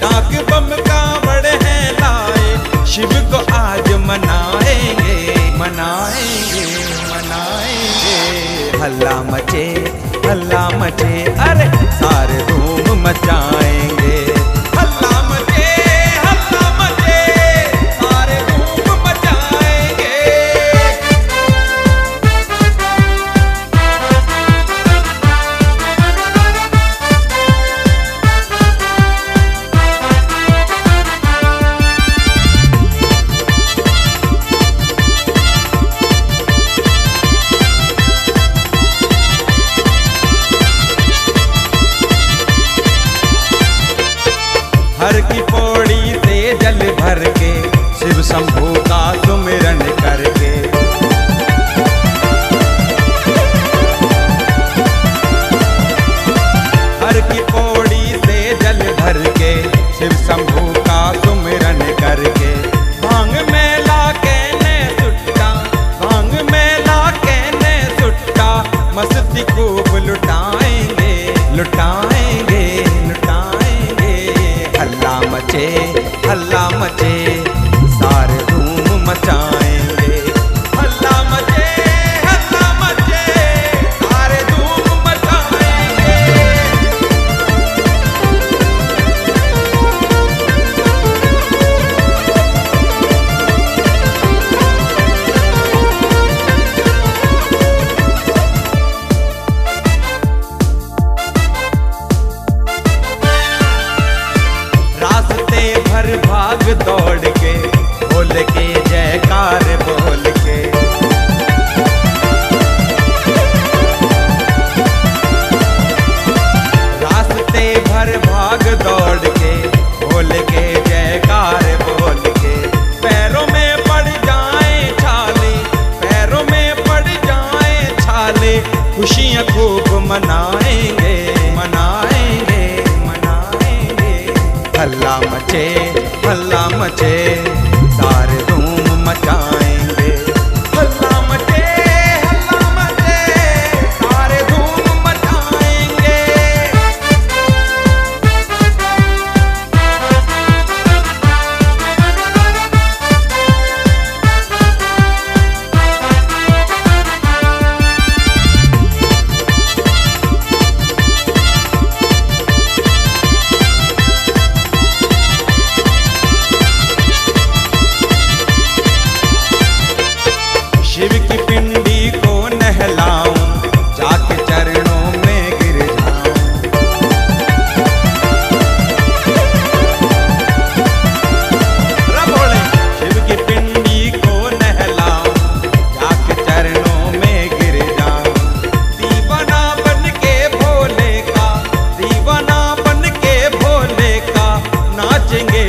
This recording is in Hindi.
डाक बम कावड़ है लाए, शिव को आज मनाएंगे मनाएंगे मनाएंगे। हल्ला मचे अरे सारे धूम मचाएंगे। हल्ला मचे सारे धूम मचाएंगे। हर की पौड़ी से जल भर के, शिव शंभू का सुमिरन करके। हर की पौड़ी से जल भर के, शिव शंभू का सुमिरन करके। भांग मेला कहने सुट्टा, भांग मेला कहने सुट्टा, मस्ती खूब लुटाएंगे लुटाएंगे लुटाएंगे। हल्ला मचे सारे धूम मचाएंगे। हल्ला मचे सारे धूम मचाएंगे। रास्ते भर भाग दौड़ के, बोल के जयकार बोल के। रास्ते भर भाग दौड़ के, बोल के जयकार बोल के। पैरों में पड़ जाए छाले, पैरों में पड़ जाए छाले, खुशियाँ खूब मनाएंगे मनाएंगे मनाएंगे। हल्ला मचे सारे धूम मचाएंगे। हल्ला मचे सारे धूम मचाएंगे। शिव की पिंडी को नहलाऊं, जाके चरणों में गिर जाऊं। बोले शिव की पिंडी को नहलाऊं, जाके चरणों में गिर जाऊं। दीवाना बन के भोले का, दीवाना बन के भोले का, नाचेंगे